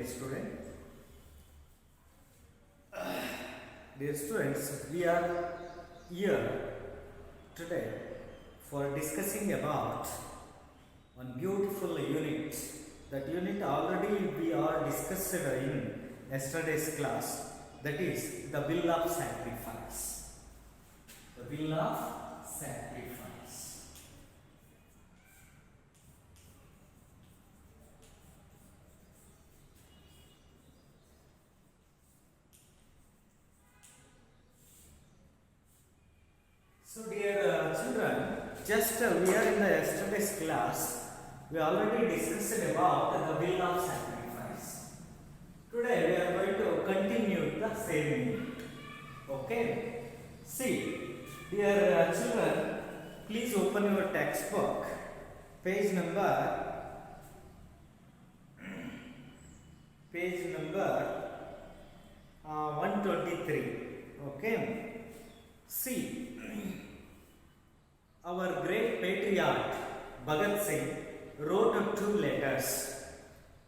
student. Dear students, we are here today for discussing about one beautiful unit. That unit already we are discussed in yesterday's class. That is the will of sacrifice. The will of sacrifice. So dear children, just we are in the yesterday's class, we already discussed about the will of sacrifice. Today we are going to continue the same unit. Okay? See, dear children, please open your textbook, page number 123. Okay? See, our great patriot Bhagat Singh wrote 2 letters.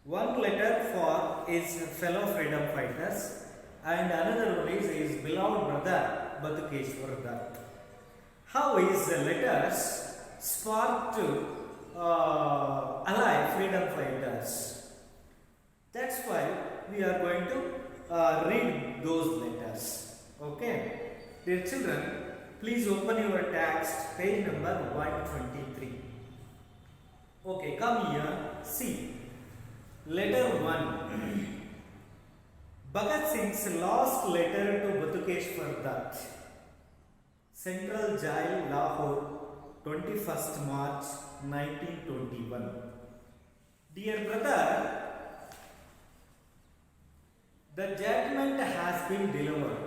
One letter for his fellow freedom fighters and another one is his beloved brother Batukeshwar Dutt. How his letters sparked to ally freedom fighters. That's why we are going to read those letters. Okay? Dear children, please open your text, page number 123. Okay, come here. See, letter 1. Bhagat Singh's last letter to Batukeshwar Dutt. Central Jail, Lahore, 21st March 1921. Dear brother, the judgment has been delivered.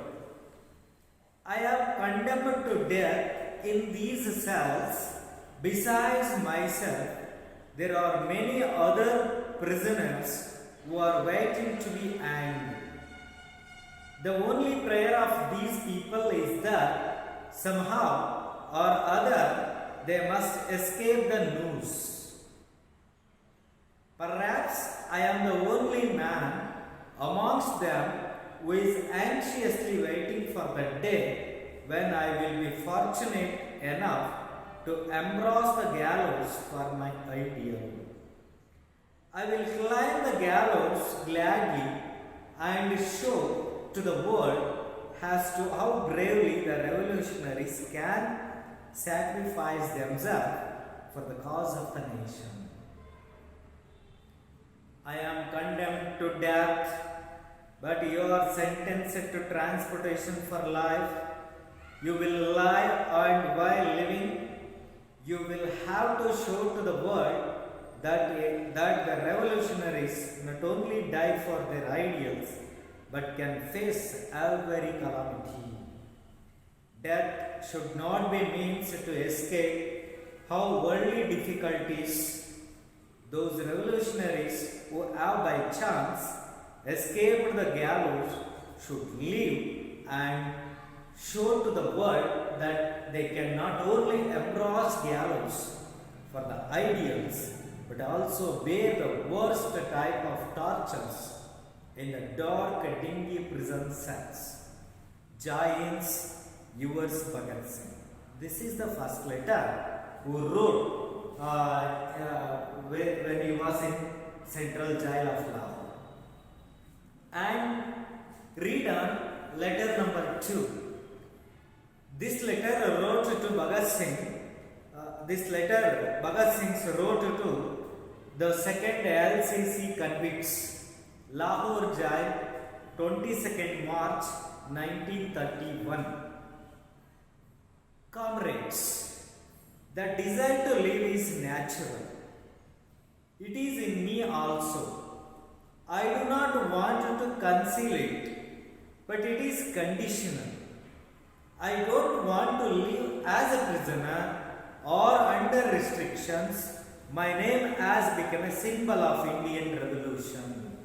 I am condemned to death in these cells. Besides myself, there are many other prisoners who are waiting to be hanged. The only prayer of these people is that somehow or other they must escape the noose. Perhaps I am the only man amongst them who is anxiously waiting for the day when I will be fortunate enough to embrace the gallows for my ideal. I will climb the gallows gladly and show to the world as to how bravely the revolutionaries can sacrifice themselves for the cause of the nation. I am condemned to death, but you are sentenced to transportation for life. You will lie, and while living, you will have to show to the world that the revolutionaries not only die for their ideals, but can face every calamity. Death should not be means to escape how worldly difficulties those revolutionaries who have by chance escaped the gallows should live and show to the world that they can not only embrace gallows for the ideals but also bear the worst type of tortures in the dark dingy prison cells. Giants, yours Bhagat Singh. This is the first letter who wrote when he was in Central Jail of Lahore. And read on letter number 2. This letter wrote to Bhagat Singh. Bhagat Singh wrote to the second LCC convicts, Lahore Jail, 22nd March 1931. Comrades, the desire to live is natural. It is in me also. I do not want to conceal it, but it is conditional. I don't want to live as a prisoner or under restrictions. My name has become a symbol of Indian revolution.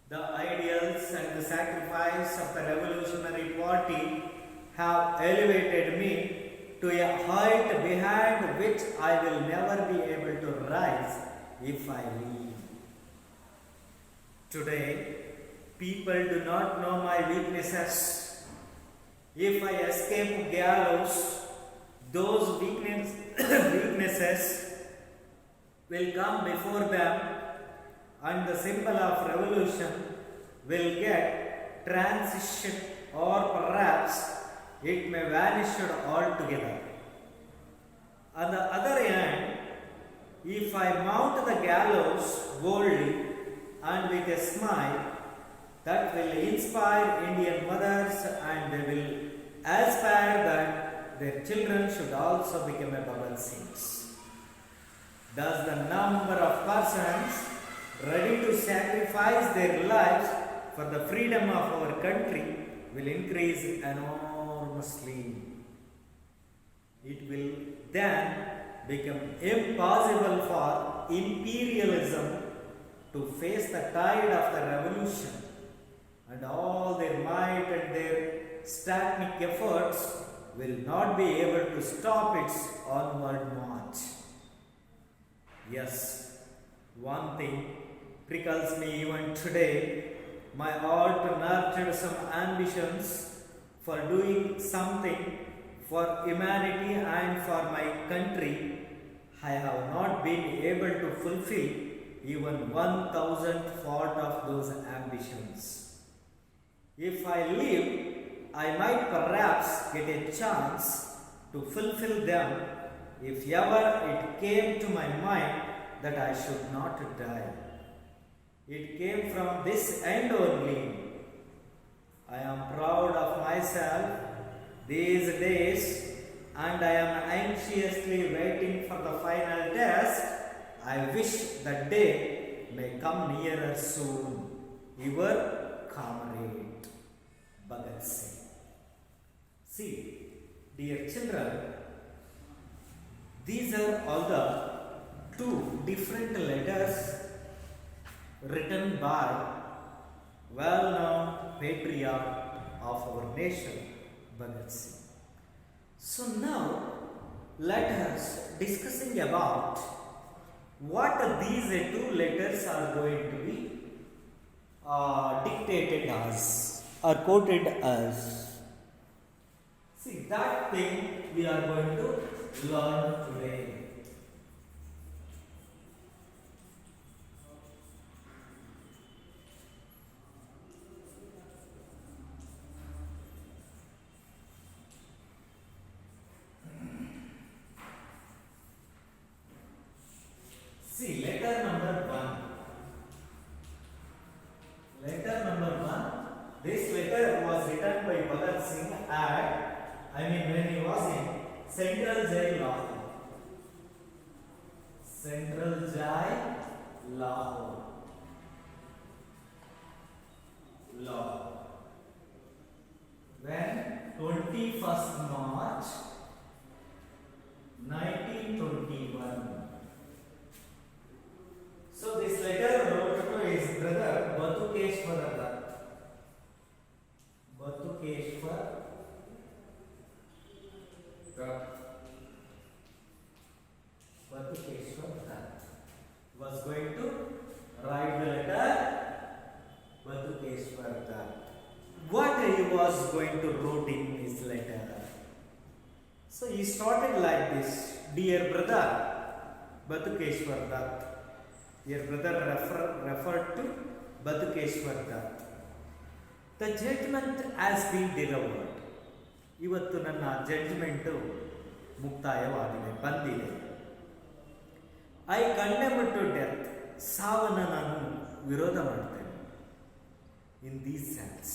The ideals and the sacrifice of the revolutionary party have elevated me to a height behind which I will never be able to rise if I leave. Today, people do not know my weaknesses. If I escape gallows, those weaknesses will come before them, and the symbol of revolution will get transition, or perhaps it may vanish altogether. On the other hand, if I mount the gallows boldly and with a smile, that will inspire Indian mothers, and they will aspire that their children should also become a Bhagat Singhs. Thus, the number of persons ready to sacrifice their lives for the freedom of our country will increase enormously. It will then become impossible for imperialism to face the tide of the revolution, and all their might and their statinic efforts will not be able to stop its onward march. Yes, one thing prickles me even today. My heart nurtured some ambitions for doing something for humanity and for my country. I have not been able to fulfill even 1,000th part of those ambitions. If I live, I might perhaps get a chance to fulfill them if ever it came to my mind that I should not die. It came from this end only. I am proud of myself these days, and I am anxiously waiting for the final test. I wish that day may come nearer soon. Your comrade, Bhagat Singh. See, dear children, these are all the two different letters written by well-known patriot of our nation, Bhagat Singh. So now, let us discussing about what these two letters are going to be dictated as or quoted as. See, that thing we are going to learn today. See, letter number 1. Letter number 1. This letter was written by Bhagat Singh when he was in Central Jail, Lahore. Central Jail, Lahore. When 21st March 1921. So this letter wrote to his brother Batukeshwar Dutt. Batukeshwar Dutt. Batukeshwar Dutt was going to write the letter. Batukeshwar Dutt. What he was going to write in his letter? So he started like this: Dear brother Batukeshwar Dutt. Your brother referred to Batukeshwar Dutt. The judgment has been delivered. ಇವತ್ತು ನನ್ನ judgement ಮುಕ್ತಾಯವಾಗಿದೆ, ಬಂದಿದೆ. I condemn to death. ಸಾವನ್ನು ನಾನು ವಿರೋಧ ಮಾಡ್ತೇನೆ. In these sense,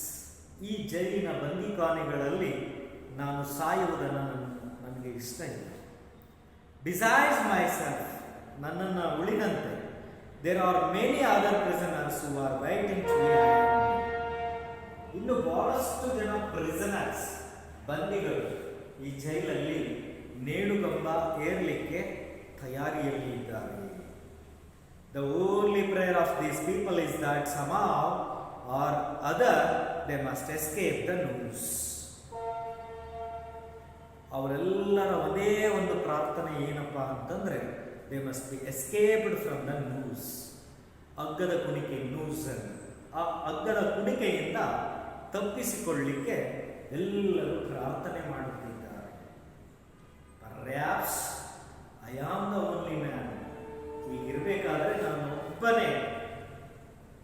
ಈ ಜೈಲಿನ ಬಂದಿಖಾನೆಗಳಲ್ಲಿ ನಾನು ಸಾಯುವುದನ್ನು ನನಗೆ ಇಷ್ಟ ಇಲ್ಲ. ಡಿಸೈರ್ಸ್ ಮೈ ಸೆಲ್ಫ್, ನನ್ನನ್ನು ಉಳಿದಂತೆ there are many other prisoners who are waiting to be hanged. ಇನ್ನು ಬಹಳಷ್ಟು ಜನ ಪ್ರಿಸನರ್ಸ್, ಬಂದಿಗಳು ಈ ಜೈಲಲ್ಲಿ ನೇಣುಗಂಬ ಏರ್ಲಿಕ್ಕೆ ತಯಾರಿಯಲ್ಲಿ ಇದ್ದಾರೆ. The only prayer of these people is that somehow or other they must escape the noose. ಅವರೆಲ್ಲರ ಒಂದೇ ಒಂದು ಪ್ರಾರ್ಥನೆ ಏನಪ್ಪಾ ಅಂತಂದ್ರೆ, they must be escaped from the noose. ಅಗ್ಗದ ಕುಣಿಕೆ, noose. ಆ ಹಗ್ಗದ ಕುಣಿಕೆಯಿಂದ ತಪ್ಪಿಸಿಕೊಳ್ಳಲಿಕ್ಕೆ ಎಲ್ಲರೂ ಪ್ರಾರ್ಥನೆ ಮಾಡುತ್ತಿದ್ದಾರೆ. Perhaps I am the only man. ಹೀಗಿರಬೇಕಾದ್ರೆ ನಾನು ಒಬ್ಬನೇ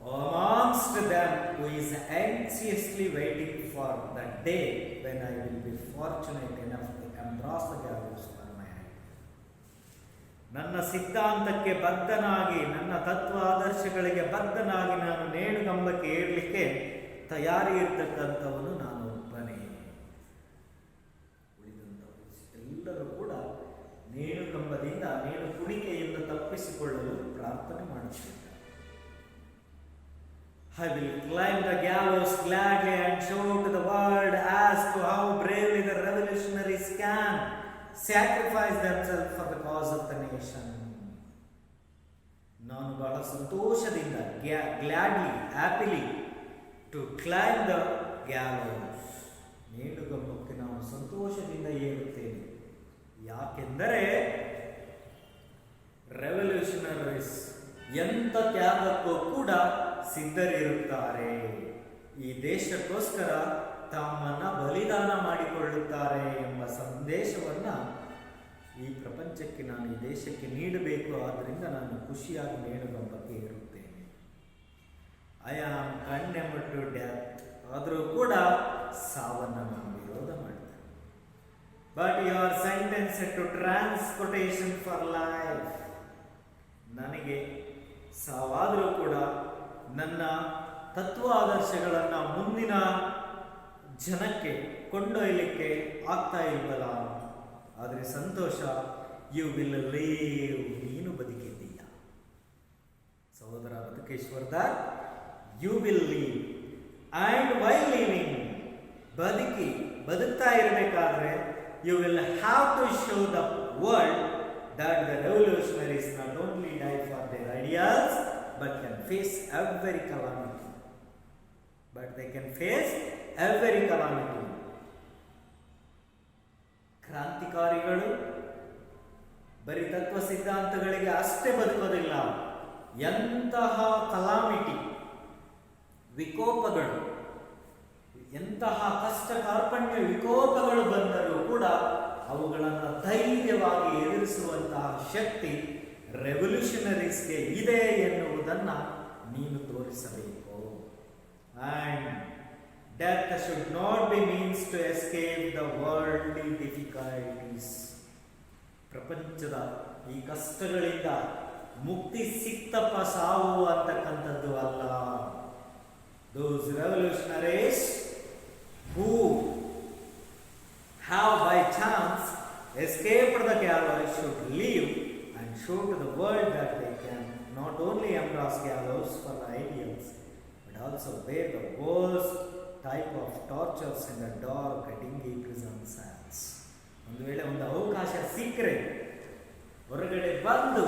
amongst them who is anxiously waiting for the day when I will be fortunate enough to embrace the gallows for my head. ನನ್ನ ಸಿದ್ಧಾಂತಕ್ಕೆ ಬದ್ಧನಾಗಿ, ನನ್ನ ತತ್ವ ಆದರ್ಶಗಳಿಗೆ ಬದ್ಧನಾಗಿ ನಾನು ನೇಣುಗಂಬಕ್ಕೆ ಏರಲಿಕ್ಕೆ ತಯಾರಿ ಇರ್ತಕ್ಕಂಥವನು ನಾನು ಒಬ್ಬನೇ. ಉಳಿದಂಥವರು ಎಲ್ಲರೂ ಕೂಡ ನೇಣುಗಂಬದಿಂದ, ನೇಣು ಕುಣಿಕೆಯಿಂದ ತಪ್ಪಿಸಿಕೊಳ್ಳಲು ಪ್ರಾರ್ಥನೆ ಮಾಡುತ್ತಿದ್ದಾರೆ. I will climb the gallows gladly and show to the world as to how bravely the revolutionaries can sacrifice themselves for the cause of the nation. ನಾನು ಬಹಳ ಸಂತೋಷದಿಂದ, gladly, happily to climb the gallows, ನೇಣುಗಂಬಕ್ಕೆ ನಾವು ಸಂತೋಷದಿಂದ ಏರುತ್ತೇವೆ. ಯಾಕೆಂದರೆ revolutionaries ಎಂಥ ತ್ಯಾಗಕ್ಕೂ ಕೂಡ ಸಿದ್ಧರಿರುತ್ತಾರೆ. ಈ ದೇಶಕ್ಕೋಸ್ಕರ ತಮ್ಮನ್ನ ಬಲಿದಾನ ಮಾಡಿಕೊಳ್ಳುತ್ತಾರೆ ಎಂಬ ಸಂದೇಶವನ್ನ ಈ ಪ್ರಪಂಚಕ್ಕೆ, ನಾನು ಈ ದೇಶಕ್ಕೆ ನೀಡಬೇಕು. ಆದ್ದರಿಂದ ನಾನು ಖುಷಿಯಾಗಿ ನೇಣುಗಂಬಕ್ಕೆ ಇರುತ್ತೇನೆ. I am condemned to death. ಆದರೂ ಕೂಡ ಸಾವನ್ನು ನಾನು ವಿರೋಧ ಮಾಡ್ತೇನೆ. But you are sentenced to transportation for life. ನನಗೆ ಸಾವಾದರೂ ಕೂಡ ನನ್ನ ತತ್ವ ಆದರ್ಶಗಳನ್ನು ಮುಂದಿನ ಜನಕ್ಕೆ ಕೊಂಡೊಯ್ಯಲಿಕ್ಕೆ ಆಗ್ತಾ ಇಲ್ವಲ್ಲ. ಆದರೆ ಸಂತೋಷ, ಯು ವಿಲ್ ಲೀವ್, ನೀನು ಬದುಕಿದ್ದೀಯ ಸಹೋದರ ಬದುಕೇಶ್ವರದಾರ್. You will live and while living, ಬದುಕ್ತಾ ಇರಬೇಕಾದ್ರೆ you will have to show the world that the revolutionaries not only die for their ideas but can face every calamity. ಕ್ರಾಂತಿಕಾರಿಗಳು ಬರೀ ತತ್ವ ಸಿದ್ಧಾಂತಗಳಿಗೆ ಅಷ್ಟೇ ಬದುಕೋದಿಲ್ಲ. ಎಂತಹ ಕಲಾಮಿಟಿ, ವಿಕೋಪಗಳು, ಎಂತಹ ಕಷ್ಟ ಕಾರ್ಪಣ್ಯ ವಿಕೋಪಗಳು ಬಂದರೂ ಕೂಡ ಅವುಗಳನ್ನು ಧೈರ್ಯವಾಗಿ ಎದುರಿಸುವಂತಹ ಶಕ್ತಿ ರೆವಲ್ಯೂಷನರೀಸ್ಗೆ ಇದೆ ಎನ್ನುವುದನ್ನು ನೀನು ತೋರಿಸಬೇಕು. And death should not be means to escape the worldly difficulties. ಪ್ರಪಂಚದ ಈ ಕಷ್ಟಗಳಿಂದ ಮುಕ್ತಿ ಸಿಕ್ತಪ್ಪ ಸಾವು ಅಂತಕ್ಕಂಥದ್ದು ಅಲ್ಲ. Those revolutionaries who have by chance escaped the gallows should leave and show to the world that they can not only embrace gallows for the ideals but also bear the worst type of tortures in the dark dingy prison cells. ಒಂದು ವೇಳೆ ಒಂದು ಅವಕಾಶ ಸಿಕ್ಕರೆ ಹೊರಗಡೆ ಬಂದು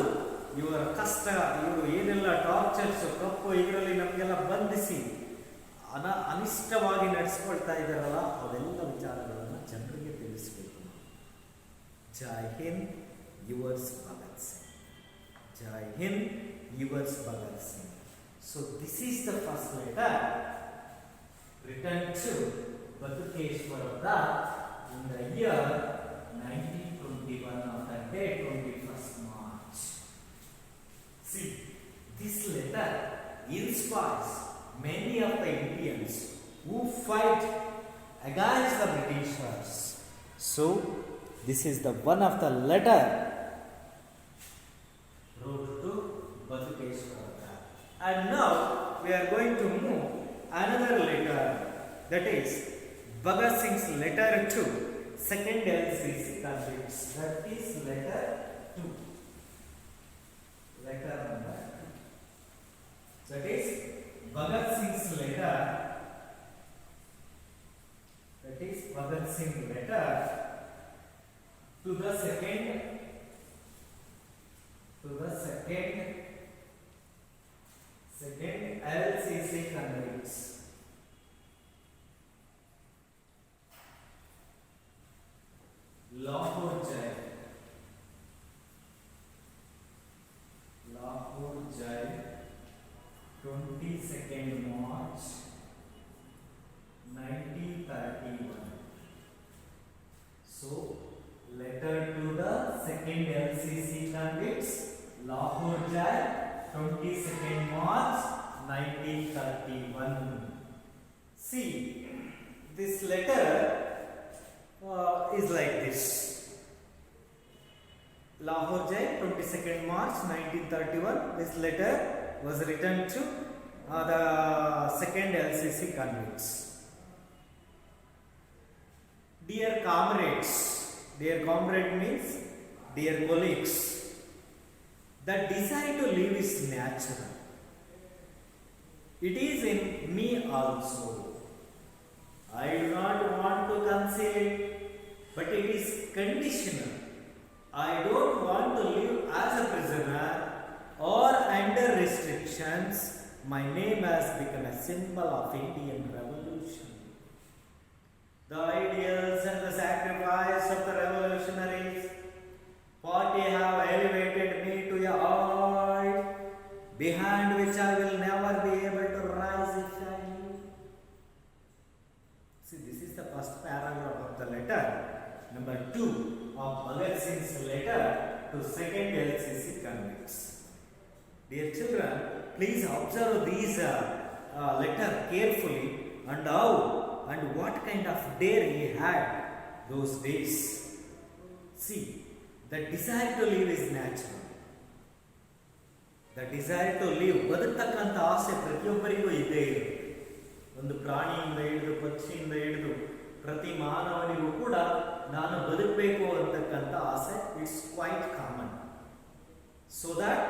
ಇವರ ಕಷ್ಟ, ಇವರು ಏನೆಲ್ಲ ಟಾರ್ಚರ್ಸ್, ಕಪ್ಪು ಇದರಲ್ಲಿ ನಮಗೆಲ್ಲ ಬಂಧಿಸಿ ಅನಿಷ್ಟವಾಗಿ ನಡೆಸ್ಕೊಳ್ತಾ ಇದ್ದಾರಲ್ಲ, ಅವೆಲ್ಲ ವಿಚಾರಗಳನ್ನು ಜನರಿಗೆ ತಿಳಿಸಬೇಕು. Jai Hind, yours Bhagat Singh. Jai Hind, yours Bhagat Singh. So this is the first letter return to Batukeshwar Dutt in the year 1921 on the day 21st March. See, this letter inspires many of the Indians who fight against the Britishers. So, this is the one of the letter wrote to Badukeshwar Dutt. And now we are going to move another letter, that is Bhagat Singh's letter to second LCC convicts. That is letter 2. Letter number 2. That is Bhagat Singh's letter. That is Bhagat Singh letter to the second LCC convicts. Lahore Jail. Lahore Jail, 22nd March Jai, 22nd March 1931. See, this letter is like this. Lahore Jai, 22nd March 1931. This letter was written to the second LCC convicts. Dear comrades, dear comrade means dear colleagues, the desire to live is natural. It is in me also. I do not want to conceal it, but it is conditional. I don't want to live as a prisoner or under restrictions. My name has become a symbol of Indian revolution. The ideals and the sacrifice of the revolutionaries party have elevated me to a height behind which I will never be able to rise if I live. See, this is the first paragraph of the letter. Number 2 of Bhagat Singh's letter to second LCC convicts. Dear children, please observe these letter carefully and how and what kind of dare he had those days. See, the desire to live is natural. The desire to live, ಬದುಕತಕ್ಕಂಥ ಆಸೆ ಪ್ರತಿಯೊಬ್ಬರಿಗೂ ಇದ್ದೇ ಇದೆ. ಒಂದು ಪ್ರಾಣಿಯಿಂದ ಹಿಡಿದು ಪಕ್ಷಿಯಿಂದ ಹಿಡಿದು ಪ್ರತಿ ಮಾನವನಿಗೂ ಕೂಡ ನಾನು ಬದುಕಬೇಕು ಅಂತಕ್ಕಂಥ ಆಸೆ it's quite common. So that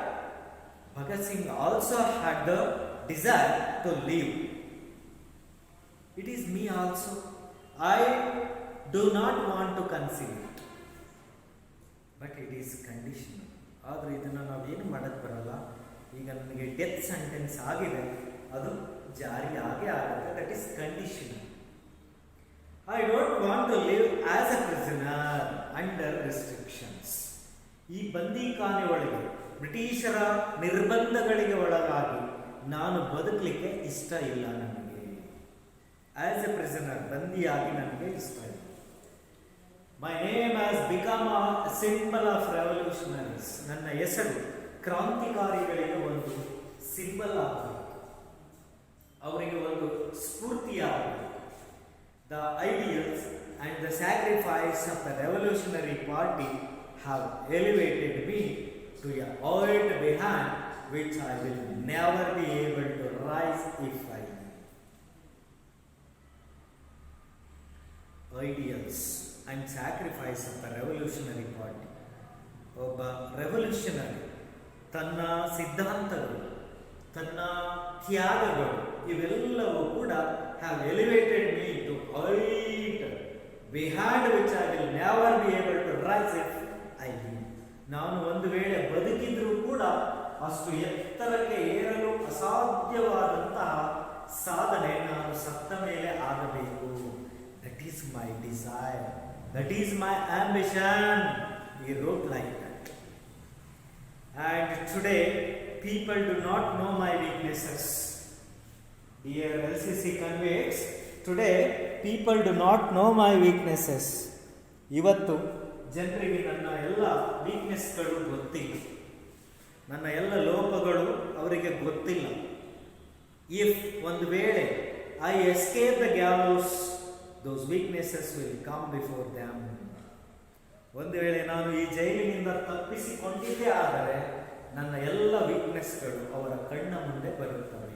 Bhagat Singh also had the desire to live. It is me also. I do not want to conceal it, but it is conditional. ಆದರೆ ಇದನ್ನು ನಾವೇನು ಮಾಡೋಕ್ಕೆ ಬರಲ್ಲ. ಈಗ ನನಗೆ ಡೆತ್ ಸೆಂಟೆನ್ಸ್ ಆಗಿದೆ, ಅದು ಜಾರಿ ಆಗೇ ಆಗುತ್ತೆ. That is conditional. I don't want to live as a prisoner under restrictions. ಈ ಬಂದಿಖಾನೆ ಒಳಗೆ ಬ್ರಿಟಿಷರ ನಿರ್ಬಂಧಗಳಿಗೆ ಒಳಗಾಗಿ ನಾನು ಬದುಕಲಿಕ್ಕೆ ಇಷ್ಟ ಇಲ್ಲ. ನನಗೆ ಆಸ್ ಎ ಪ್ರಿಸನರ್ ಬಂದಿಯಾಗಿ ನನಗೆ ಇಷ್ಟ ಇಲ್ಲ. My name has become a symbol of revolutionaries. ನನ್ನ ಹೆಸರು ಕ್ರಾಂತಿಕಾರಿಗಳಿಗೆ ಒಂದು ಸಿಂಬಲ್ ಆಗಬೇಕು, ಅವರಿಗೆ ಒಂದು ಸ್ಫೂರ್ತಿಯಾಗಬೇಕು. The ideals and the sacrifice of the revolutionary party have elevated me to a height behind which I will never be able to rise if I live. Ideals and sacrifice of the revolutionary party. ಒಬ್ಬ revolutionary ತನ್ನ ಸಿದ್ಧಾಂತಗಳು, ತನ್ನ ತ್ಯಾಗಗಳು ಇವೆಲ್ಲವೂ ಕೂಡ have elevated me to height behind which I will never be able to rise if I live. ನಾನು ಒಂದು ವೇಳೆ ಬದುಕಿದ್ರೂ ಕೂಡ ಅಷ್ಟು ಎತ್ತರಕ್ಕೆ ಏರಲು ಅಸಾಧ್ಯವಾದಂತಹ ಸಾಧನೆ ನಾನು ಸತ್ತ ಮೇಲೆ ಆಗಬೇಕು. That is my desire. That is my ambition. He wrote like that. And today, people do not know my weaknesses. Dear LCC convicts, today, people do not know my weaknesses. ಇವತ್ತು ಜನರಿಗೆ ನನ್ನ ಎಲ್ಲ ವೀಕ್ನೆಸ್ಗಳು ಗೊತ್ತಿಲ್ಲ, ನನ್ನ ಎಲ್ಲ ಲೋಪಗಳು ಅವರಿಗೆ ಗೊತ್ತಿಲ್ಲ. ಇಫ್ ಒಂದು ವೇಳೆ I escape the gallows, those weaknesses will come before them. ಒಂದು ವೇಳೆ ನಾನು ಈ ಜೈಲಿನಿಂದ ತಪ್ಪಿಸಿಕೊಂಡಿದ್ದೇ ಆದರೆ ನನ್ನ ಎಲ್ಲ ವೀಕ್ನೆಸ್ಗಳು ಅವರ ಕಣ್ಣ ಮುಂದೆ ಬರುತ್ತವೆ.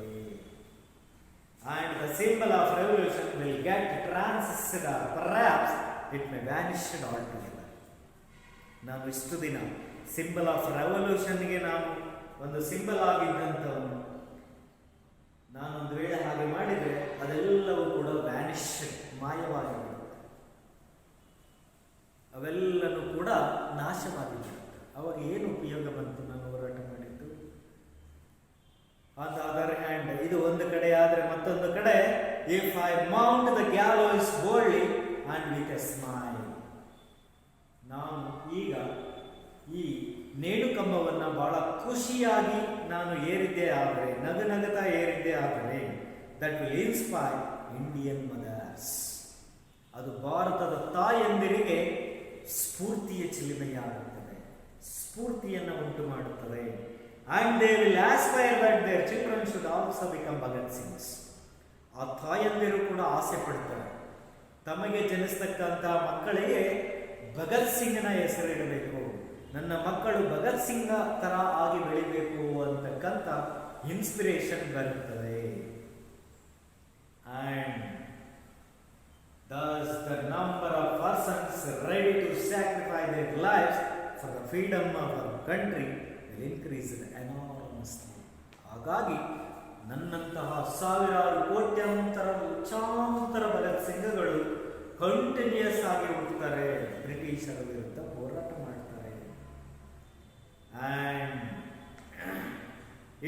And the symbol of revolution will get transcended, or perhaps it may vanish altogether. ನಾನು ಇಷ್ಟು ದಿನ ಸಿಂಬಲ್ ಆಫ್ ರೆವಲ್ಯೂಷನ್ಗೆ ನಾನು ಒಂದು ಸಿಂಬಲ್ ಆಗಿದ್ದಂಥವನು, ನಾನೊಂದು ವೇಳೆ ಹಾಗೆ ಮಾಡಿದರೆ ಅದೆಲ್ಲವೂ ಕೂಡ ವ್ಯಾನಿಶ್, ಮಾಯವಾಗಿಬಿಡುತ್ತೆ. ಅವೆಲ್ಲನೂ ಕೂಡ ನಾಶವಾಗಿಬಿಡುತ್ತೆ. ಅವಾಗ ಏನು ಉಪಯೋಗ ಬಂತು ನಾನು ಹೋರಾಟ ಮಾಡಿದ್ದು? ಆನ್ ದ ಅದರ್ ಹ್ಯಾಂಡ್, ಇದು ಒಂದು ಕಡೆ ಆದರೆ ಮತ್ತೊಂದು ಕಡೆ, if I mount the gallows boldly and with a smile, ನಾನು ಈಗ ಈ ನೇಣುಕಂಬವನ್ನು ಬಹಳ ಖುಷಿಯಾಗಿ ನಾನು ಏರಿದ್ದೇ ಆದರೆ, ನಗನಗತಾ ಏರಿದ್ದೇ ಆದರೆ, that will inspire Indian mothers, ಅದು ಭಾರತದ ತಾಯಂದಿರಿಗೆ ಸ್ಫೂರ್ತಿಯ ಚಿಲುಮೆಯಾಗುತ್ತದೆ, ಸ್ಫೂರ್ತಿಯನ್ನು ಉಂಟು ಮಾಡುತ್ತದೆ. and they will aspire that their children should also become Bhagat Singhs. ಆ ತಾಯಂದಿರು ಕೂಡ ಆಸೆ ಪಡ್ತಾರೆ, ತಮಗೆ ಜನಿಸ್ತಕ್ಕಂಥ ಮಕ್ಕಳಿಗೆ ಭಗತ್ ಸಿಂಗ್ನ ಹೆಸರಿಡಬೇಕು, ನನ್ನ ಮಕ್ಕಳು ಭಗತ್ ಸಿಂಗ್ ತರ ಆಗಿ ಬೆಳಿಬೇಕು ಅಂತಕ್ಕಂಥ ಇನ್ಸ್ಪಿರೇಷನ್ ಬರುತ್ತದೆ. And thus the number of persons ready to sacrifice their lives for the freedom of our country will increase enormously. ಹಾಗಾಗಿ ನನ್ನಂತಹ ಸಾವಿರಾರು ಕೋಟ್ಯಾಂತರ ಲಕ್ಷಾಂತರ ಭಗತ್ ಸಿಂಗ್ಗಳು ಕಂಟಿನ್ಯೂಸ್ ಆಗಿ ಹುಟ್ಟುತ್ತಾರೆ, ಬ್ರಿಟಿಷರ ವಿರುದ್ಧ ಹೋರಾಟ ಮಾಡ್ತಾರೆ. And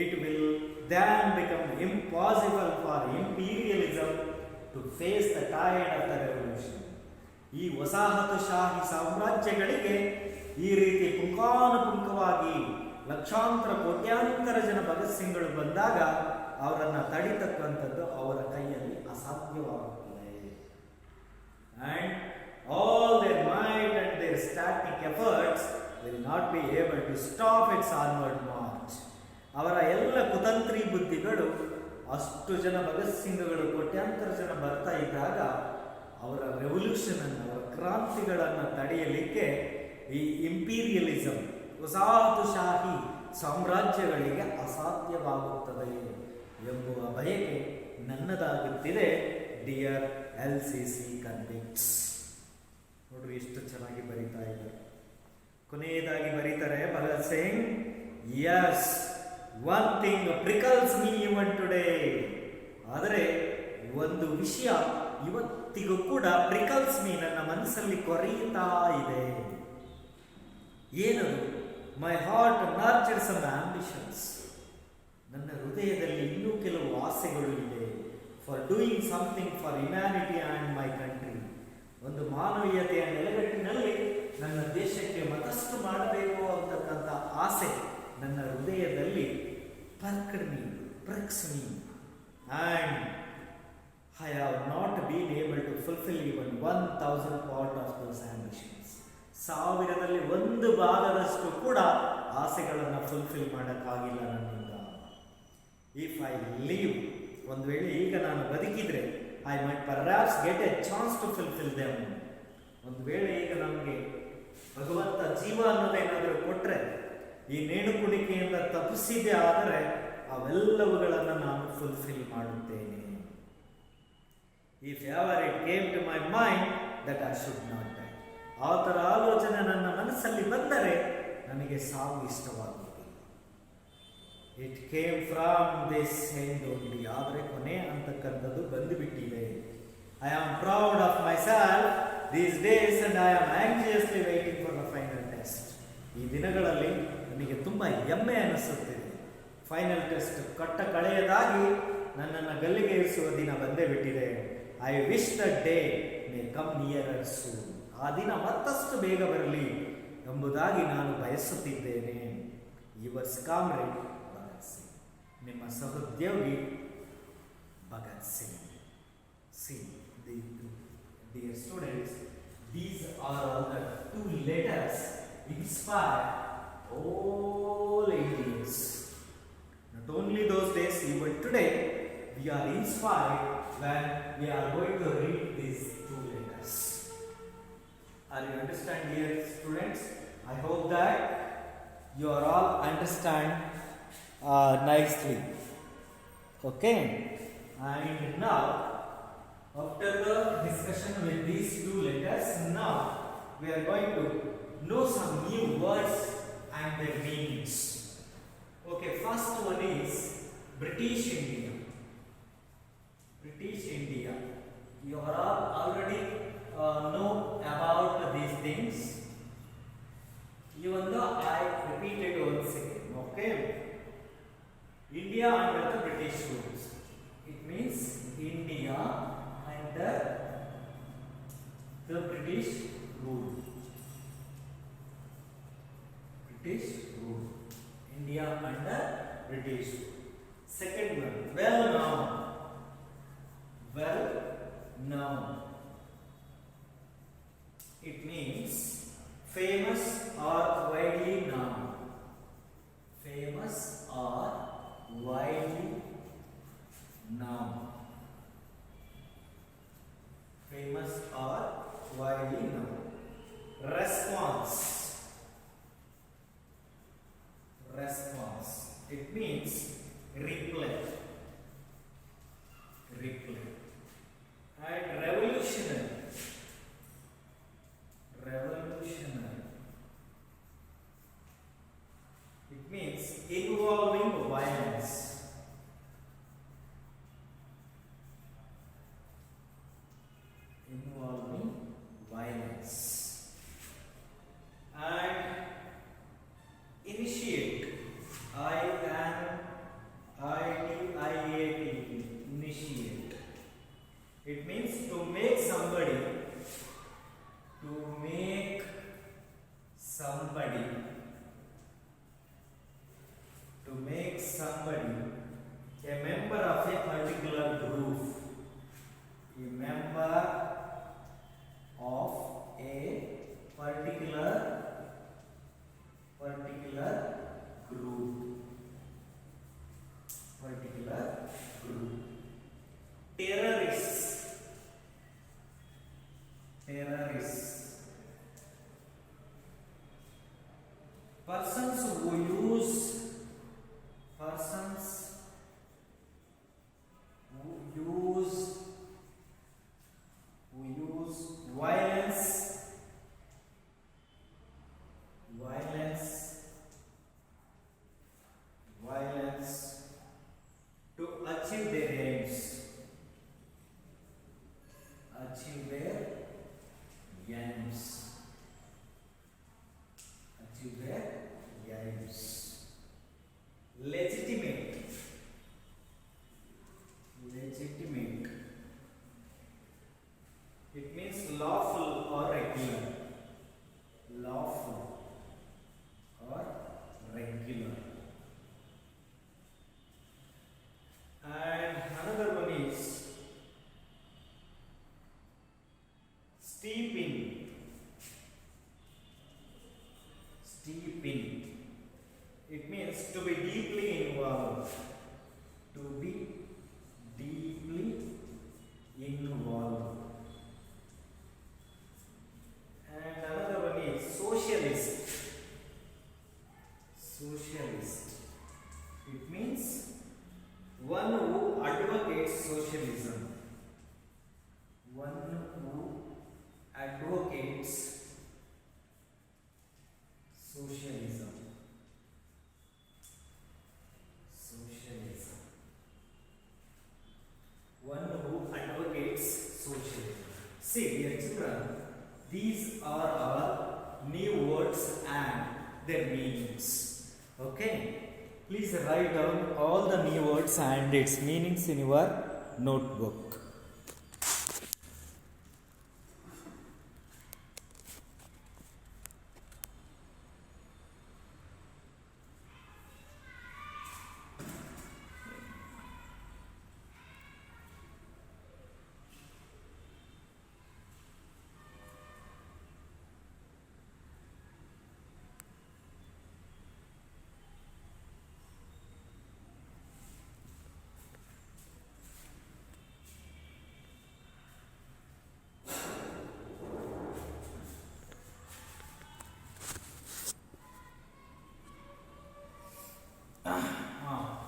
it will then become impossible for imperialism to face the tide of the revolution. ಈ ವಸಾಹತುಶಾಹಿ ಸಾಮ್ರಾಜ್ಯಗಳಿಗೆ ಈ ರೀತಿ ಪುಂಖಾನುಪುಂಖವಾಗಿ ಲಕ್ಷಾಂತರ ಕೋಟ್ಯಾಂತರ ಜನ ಭಗತ್ ಸಿಂಗ್ಗಳು ಬಂದಾಗ ಅವರನ್ನು ತಡಿತಕ್ಕಂಥದ್ದು ಅವರ ಕೈಯಲ್ಲಿ ಅಸಾಧ್ಯವಾಗುತ್ತದೆ. And all their might and their static efforts will not be able to stop its onward march. ಅವರ ಎಲ್ಲ ಕುತಂತ್ರಿ ಬುದ್ಧಿಗಳು, ಅಷ್ಟು ಜನ ಭಗತ್ ಸಿಂಗ್ಗಳು ಕೋಟ್ಯಾಂತರ ಜನ ಬರ್ತಾ ಇದ್ದಾಗ ಅವರ ರೆವಲ್ಯೂಷನ್ ಅನ್ನು, ಅವರ ಕ್ರಾಂತಿಗಳನ್ನು ತಡೆಯಲಿಕ್ಕೆ ಈ ಇಂಪೀರಿಯಲಿಸಮ್ ವಸಾಹತುಶಾಹಿ ಸಾಮ್ರಾಜ್ಯಗಳಿಗೆ ಅಸಾಧ್ಯವಾಗುತ್ತದೆ ಎಂಬುವ ಬಯಕೆ ನನ್ನದಾಗುತ್ತಿದೆ. Dear LCC convicts. ನೋಡ್ರಿ ಎಷ್ಟು ಚೆನ್ನಾಗಿ ಬರೀತಾ ಇದ್ದಾರೆ. ಕೊನೆಯದಾಗಿ ಬರೀತಾರೆ Bhagat Singh, yes one thing prickles me even today. ಆದರೆ ಒಂದು ವಿಷಯ ಇವತ್ತಿಗೂ ಕೂಡ ಪ್ರಿಕಲ್ಸ್ ಮೀ, ನನ್ನ ಮನಸ್ಸಲ್ಲಿ ಕೊರೆಯುತ್ತಾ ಇದೆ. ಏನದು? My heart nurtured some ambitions. ನನ್ನ ಹೃದಯದಲ್ಲಿ ಇನ್ನೂ ಕೆಲವು ಆಸೆಗಳು ಇದೆ. For doing something for humanity and my country. ಒಂದು ಮಾನವೀಯತೆಯ ನೆಲೆಗಟ್ಟಿನಲ್ಲಿ ನನ್ನ ದೇಶಕ್ಕೆ ಮತ್ತಷ್ಟು ಮಾಡಬೇಕು ಅಂತಕ್ಕಂಥ ಆಸೆ ನನ್ನ ಹೃದಯದಲ್ಲಿ pricks me, and I have not been able to fulfill even 1,000 part of those ambitions. 1,000ರಲ್ಲಿ 1 ಕೂಡ ಆಸೆಗಳನ್ನು ಫುಲ್ಫಿಲ್ ಮಾಡೋಕ್ಕಾಗಿಲ್ಲ ನನ್ನಿಂದ. ಇಫ್ ಐ ಲೀವ್, ಒಂದು ವೇಳೆ ಈಗ ನಾನು ಬದುಕಿದ್ರೆ, I might perhaps get a chance to fulfil them. ಒಂದು ವೇಳೆ ಈಗ ನಮಗೆ ಭಗವಂತ ಜೀವ ಅನ್ನೋದೇನಾದರೂ ಕೊಟ್ಟರೆ, ಈ ನೇಣುಕುಣಿಕೆಯಿಂದ ತಪ್ಪಿಸಿದೆ ಆದರೆ ಅವೆಲ್ಲವುಗಳನ್ನು ನಾನು ಫುಲ್ಫಿಲ್ ಮಾಡುತ್ತೇನೆ. If ever it came to my mind that I should not die. ಆ ಥರ ಆಲೋಚನೆ ನನ್ನ ಮನಸ್ಸಲ್ಲಿ ಬಂದರೆ ನನಗೆ ಸಾವು ಇಷ್ಟವಾಗುವುದಿಲ್ಲ. It came from this end only. ಆದರೆ ಕೊನೆ ಅಂತಕ್ಕಂಥದ್ದು ಬಂದುಬಿಟ್ಟಿದೆ. I am proud of myself these days and I am anxiously waiting for the final test. ಈ ದಿನಗಳಲ್ಲಿ ನನಗೆ ತುಂಬ ಹೆಮ್ಮೆ ಅನಿಸುತ್ತಿದೆ. ಫೈನಲ್ ಟೆಸ್ಟ್ ಕಟ್ಟ ಕಳೆಯದಾಗಿ ನನ್ನನ್ನು ಗಲ್ಲಿಗೆ ಇರಿಸುವ ದಿನ ಬಂದೇ ಬಿಟ್ಟಿದೆ. I wish the day may come nearer soon. ಆ ದಿನ ಮತ್ತಷ್ಟು ಬೇಗ ಬರಲಿ ಎಂಬುದಾಗಿ ನಾನು ಬಯಸುತ್ತಿದ್ದೇನೆ. Yours comrade Bhagat Singh. ನಿಮ್ಮ ಸಹೋದ್ಯೋಗಿ ಭಗತ್ ಸಿಂಗ್. ಸಿ dear students, these are all the 2 letters inspire all Indians. Not only those days, even today we are inspired when we are going to read these 2 letters. Are you understand, dear students? I hope that you are all understand nicely. Okay, and now after the discussion with these 2 letters, now we are going to know some new words and their meanings. Okay, first one is British India. British India. You are all already know about these things. Even though I repeated once again. Okay. India under the British rules. It means India under the British rule. British rule. India under British rule. Second one, well known. Well known. It means famous or widely known. Famous famous or widely known. Response. Response. It means reply. Reply. And revolutionary. Revolutionary. It means involving violence. Involving violence. And initiate. I-N-I-T-I-A-T. Initiate. It means to make somebody. To make somebody. To make somebody a member of a particular group. A member of a particular group. Terrorists. Persons who use violence to achieve their aims. Achieve their aims. Legitimate. It means lawful or regular. And another one is steeping. It means to be deeply involved. And another one is socialist. It means one who advocates socialism. See, dear children, these are our new words and their meanings. Okay? Please write down all the new words and its meanings in your notebook.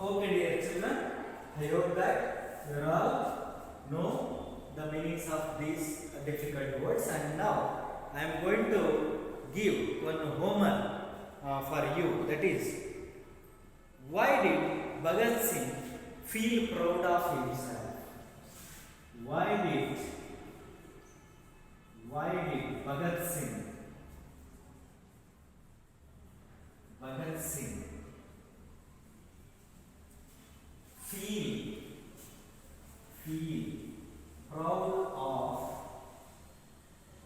Okay, dear children, I hope that you all know the meanings of these difficult words, and now I am going to give one homework for you. That is, why did Bhagat Singh feel proud of himself? Why did Bhagat Singh feel proud of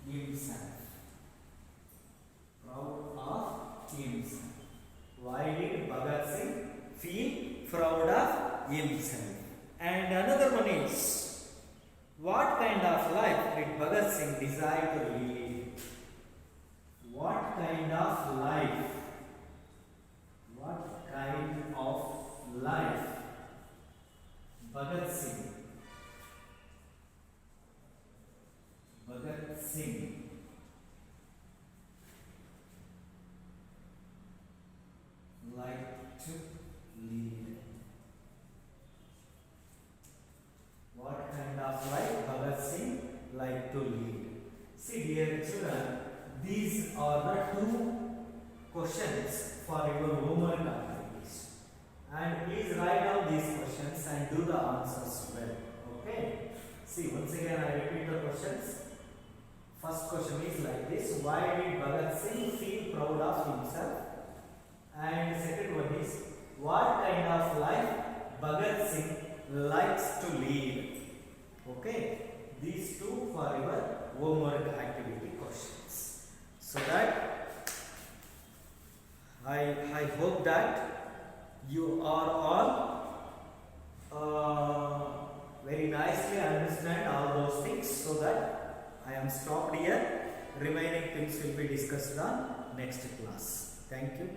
himself? Why did Bhagat Singh feel proud of himself? And another one is, what kind of life did Bhagat Singh desire to lead? What kind of life Bhagat Singh sing. Like to lead. What kind of life Bhagat Singh like to lead? See, dear children, these are the two questions for your homework activities. And please write down these questions and do the answers well. Okay? See, once again I repeat the questions. First question is like this: why did Bhagat Singh feel proud of himself? And second one is, what kind of life Bhagat Singh likes to lead? Okay, these two for your homework activity questions. So that I hope that you are all very nicely understand all those things, so that I am stopped here. Remaining things will be discussed on next class. Thank you.